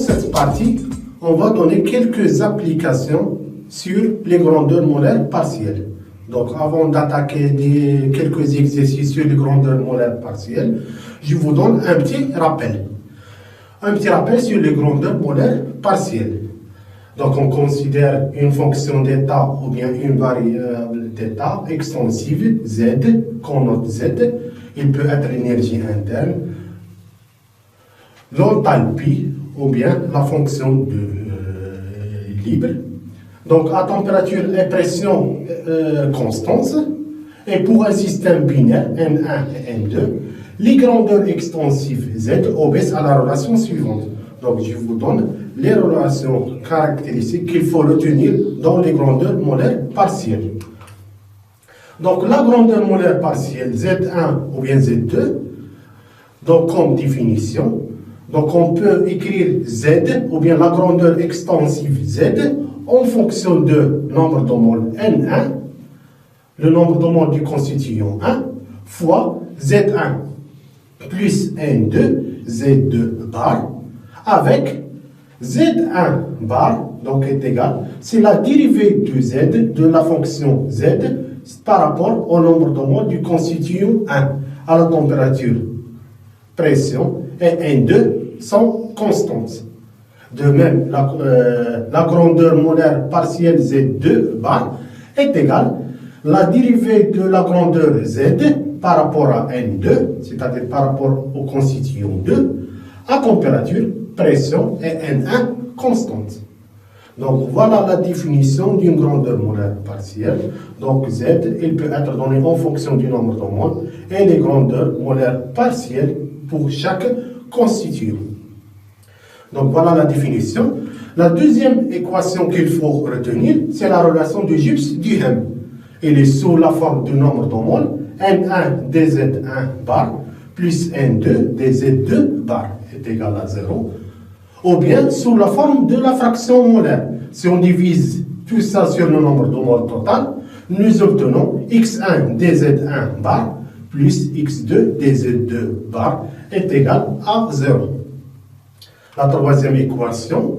cette partie, on va donner quelques applications sur les grandeurs molaires partielles. Donc, avant d'attaquer quelques exercices sur les grandeurs molaires partielles, je vous donne un petit rappel. Un petit rappel sur les grandeurs molaires partielles. Donc, on considère une fonction d'état ou bien une variable d'état extensive, Z, qu'on note Z. Il peut être l'énergie interne, l'enthalpie ou bien la fonction de libre. Donc, à température et pression constante, et pour un système binaire, N1 et N2, les grandeurs extensives Z obéissent à la relation suivante. Donc, je vous donne les relations caractéristiques qu'il faut retenir dans les grandeurs molaires partielles. Donc, la grandeur molaire partielle Z1 ou bien Z2, donc comme définition, donc on peut écrire Z ou bien la grandeur extensive Z en fonction de nombre de moles N1, le nombre de moles du constituant 1, fois Z1 plus N2, Z2 bar, avec Z1 bar, donc est égal, c'est la dérivée de Z, de la fonction Z, par rapport au nombre de moles du constituant 1, à la température, pression, et N2 sont constantes. De même, la grandeur molaire partielle Z2 bar est égale la dérivée de la grandeur Z par rapport à N2, c'est-à-dire par rapport au constituant 2, à température, pression et N1 constante. Donc voilà la définition d'une grandeur molaire partielle. Donc Z, il peut être donné en fonction du nombre de moles et les grandeurs molaires partielles pour chaque constituant. Donc voilà la définition. La deuxième équation qu'il faut retenir, c'est la relation de Gibbs-Duhem. Elle est sous la forme du nombre de moles, N1 dZ1 bar plus N2 dZ2 bar est égal à 0. Ou bien sous la forme de la fraction molaire. Si on divise tout ça sur le nombre de moles total, nous obtenons X1 dZ1 bar plus X2 dZ2 bar est égal à 0. La troisième équation,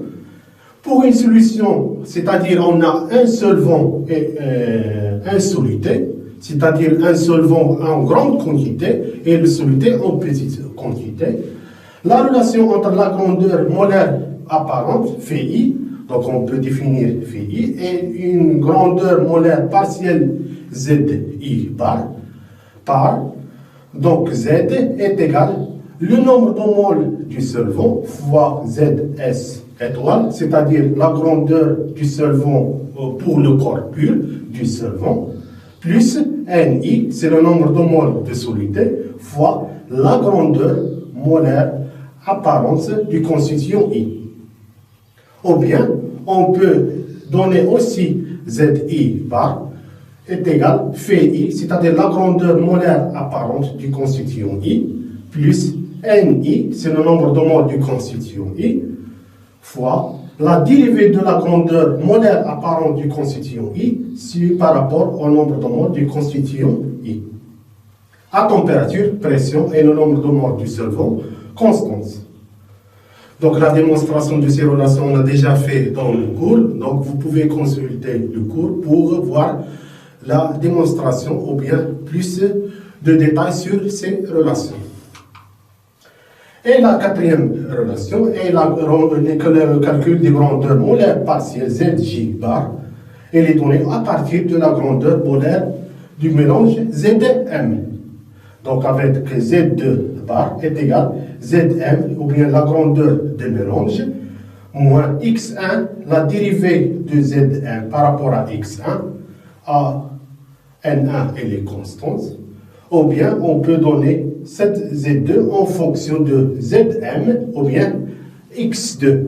pour une solution, c'est-à-dire on a un solvant et un soluté, c'est-à-dire un solvant en grande quantité et le soluté en petite quantité, la relation entre la grandeur molaire apparente, phi, donc on peut définir phi, et une grandeur molaire partielle zi par, donc z est égal le nombre de moles du solvant fois zs étoile, c'est-à-dire la grandeur du solvant pour le corps pur du solvant, plus ni, c'est le nombre de moles de soluté, fois la grandeur molaire apparence du constituant I. Ou bien, on peut donner aussi Zi bar est égal phi, c'est-à-dire la grandeur molaire apparente du constituant I, plus Ni, c'est le nombre de moles du constituant I, fois la dérivée de la grandeur molaire apparente du constituant I par rapport au nombre de moles du constituant I. À température, pression et le nombre de moles du solvant constante. Donc la démonstration de ces relations, on l'a déjà fait dans le cours, donc vous pouvez consulter le cours pour voir la démonstration ou bien plus de détails sur ces relations. Et la quatrième relation est le calcul des grandeurs molaires partielles Zj bar. Elle est donnée à partir de la grandeur molaire du mélange Zm. Donc avec Z2 bar est égal Zm, ou bien la grandeur de mélange, moins x1, la dérivée de Zm par rapport à x1, à N1 elle est constante, ou bien on peut donner cette Z2 en fonction de Zm, ou bien x2,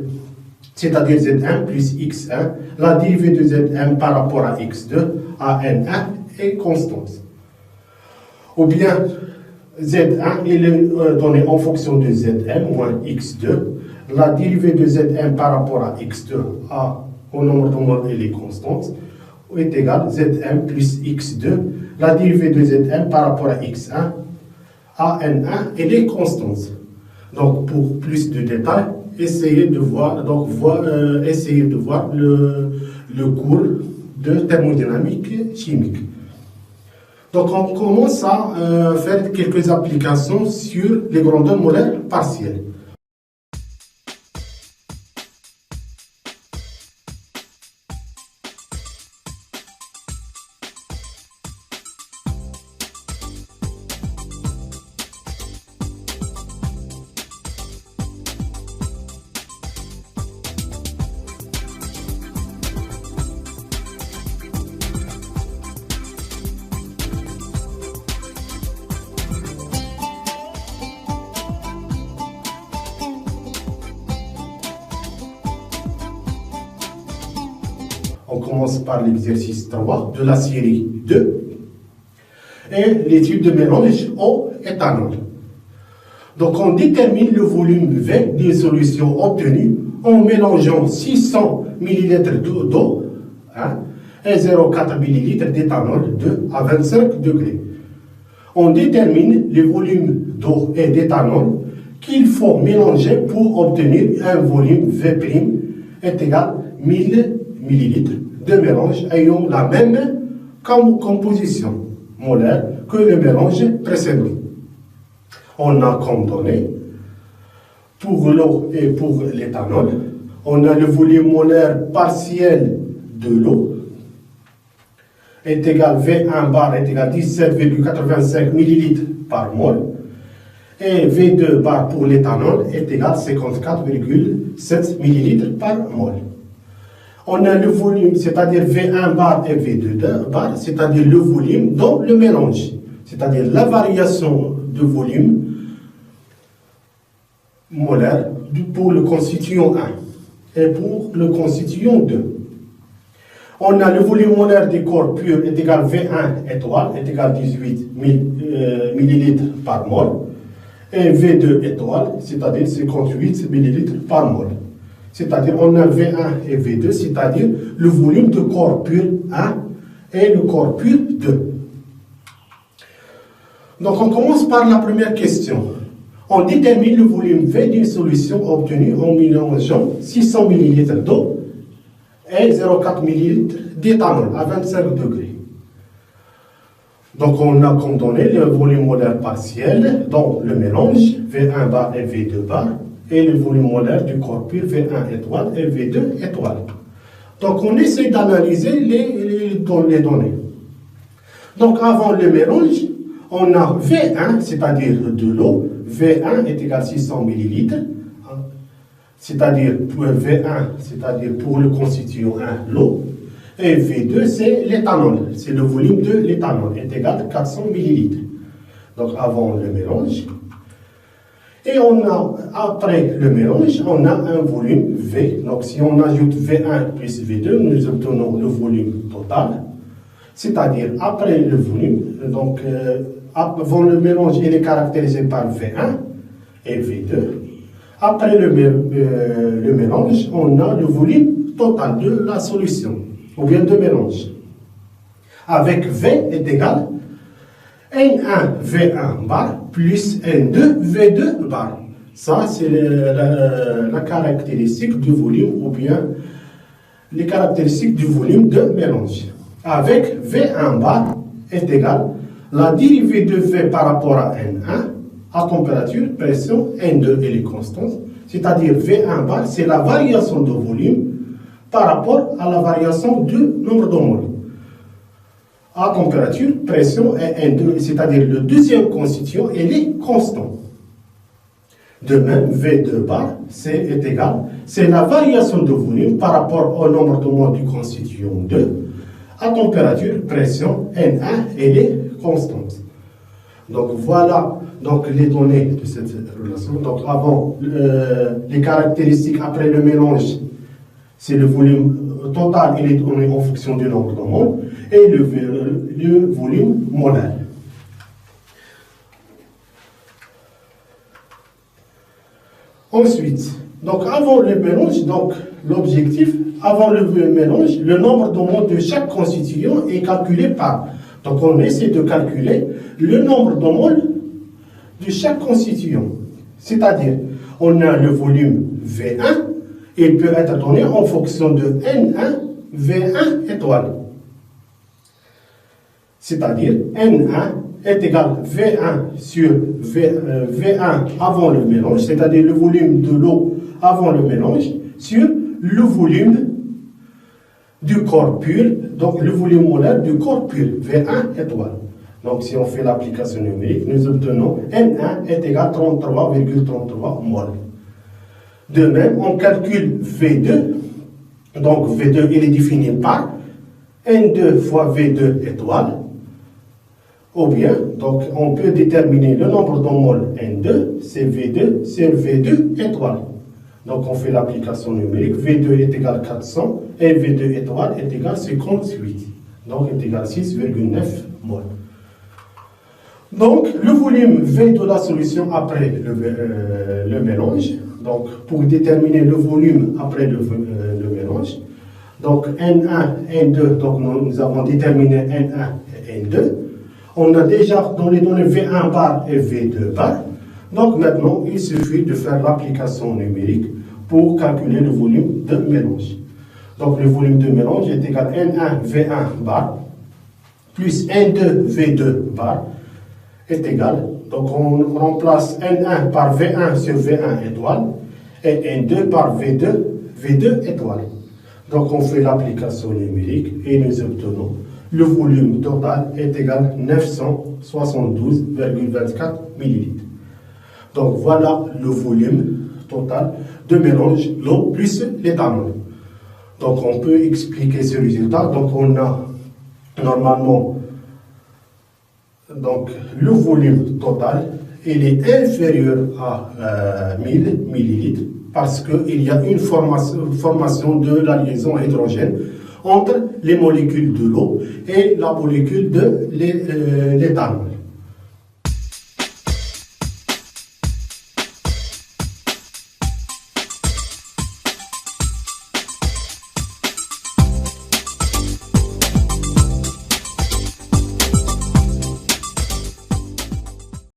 c'est-à-dire Zm plus x1, la dérivée de Zm par rapport à x2, à N1 est constante. Ou bien Z1 il est donné en fonction de Zm moins x2. La dérivée de Zm par rapport à x2 au nombre de moles elle est constante est égale Zm plus x2. La dérivée de Zm par rapport à x1 à N1 elle est constante. Donc pour plus de détails, essayer de voir, essayer de voir le cours de thermodynamique chimique. Donc on commence à faire quelques applications sur les grandeurs molaires partielles. On commence par l'exercice 3 de la série 2 et l'étude de mélange eau-éthanol. Donc on détermine le volume V des solutions obtenues en mélangeant 600 ml d'eau et 0,4 ml d'éthanol à 25 degrés. On détermine le volume d'eau et d'éthanol qu'il faut mélanger pour obtenir un volume V' est égal à 1000 ml de mélange ayant la même composition molaire que le mélange précédent. On a comme données pour l'eau et pour l'éthanol, on a le volume molaire partiel de l'eau est égal V1 bar est égal à 17,85 ml par mol et V2 bar pour l'éthanol est égal à 54,7 ml par mol. On a le volume, c'est-à-dire V1 bar et V2 bar, c'est-à-dire le volume dans le mélange, c'est-à-dire la variation de volume molaire pour le constituant 1 et pour le constituant 2. On a le volume molaire des corps purs est égal à V1 étoile est égal à 18 ml par mol et V2 étoile, c'est-à-dire 58 ml par mol. C'est-à-dire on a V1 et V2, c'est-à-dire le volume de corps pur 1 et le corps pur 2. Donc on commence par la première question. On détermine le volume V d'une solution obtenue en mélangeant 600 ml d'eau et 0,4 ml d'éthanol à 25 degrés. Donc on a comme donné le volume molaire partiel dans le mélange V1 bar et V2 bar et le volume molaire du corps pur V1 étoile et V2 étoile. Donc on essaie d'analyser les données. Donc avant le mélange, on a V1, c'est-à-dire de l'eau. V1 est égal à 600 ml, c'est-à-dire pour V1, c'est-à-dire pour le constituant 1, l'eau. Et V2, c'est l'éthanol, c'est le volume de l'éthanol, est égal à 400 ml. Donc avant le mélange. Et après le mélange, on a un volume V. Donc si on ajoute V1 plus V2, nous obtenons le volume total. C'est-à-dire après le volume, donc avant le mélange, il est caractérisé par V1 et V2. Après le mélange, on a le volume total de la solution, ou bien de mélange. Avec V est égal à N1 V1 bar plus N2 V2 bar. Ça, c'est la caractéristique du volume, ou bien les caractéristiques du volume de mélange. Avec V1 bar est égal la dérivée de V par rapport à N1 à température, pression, N2 et les constantes, c'est-à-dire V1 bar, c'est la variation de volume par rapport à la variation du nombre de moles. À température, pression et N2, c'est-à-dire le deuxième constituant, il est constant. De même, V2 bar, est égal, c'est la variation de volume par rapport au nombre de moles du constituant 2, à température, pression, N1, elle est constante. Donc voilà donc, les données de cette relation. Donc avant, les caractéristiques après le mélange, c'est le volume total, il est donné en fonction du nombre de moles, et le volume molaire. Ensuite, donc avant le mélange, donc l'objectif, avant le mélange, le nombre de moles de chaque constituant est calculé par. Donc on essaie de calculer le nombre de moles de chaque constituant. C'est-à-dire, on a le volume V1, il peut être donné en fonction de N1, V1 étoile. C'est-à-dire N1 est égal à V1 sur V1 avant le mélange, c'est-à-dire le volume de l'eau avant le mélange, sur le volume du corps pur, donc le volume molaire du corps pur, V1 étoile. Donc si on fait l'application numérique, nous obtenons N1 est égal à 33,33 mol. De même, on calcule V2, donc V2 il est défini par N2 fois V2 étoile, ou bien, donc on peut déterminer le nombre de mol N2, c'est V2 sur V2 étoile. Donc on fait l'application numérique, V2 est égal à 400 et V2 étoile est égal à 58, donc est égal à 6,9 mol. Donc le volume V de la solution après le mélange, donc pour déterminer le volume après le mélange, donc N1, N2, donc nous avons déterminé N1 et N2. On a déjà donné V1 bar et V2 bar. Donc maintenant, il suffit de faire l'application numérique pour calculer le volume de mélange. Donc le volume de mélange est égal à N1 V1 bar plus N2 V2 bar est égal. Donc on remplace N1 par V1 sur V1 étoile et N2 par V2 étoile. Donc on fait l'application numérique et nous obtenons le volume total est égal à 972,24 ml. Donc voilà le volume total de mélange l'eau plus l'éthanol. Donc on peut expliquer ce résultat. Donc on a normalement donc le volume total il est inférieur à 1000 ml parce qu'il y a une formation de la liaison hydrogène entre les molécules de l'eau et la molécule de l'éthanol.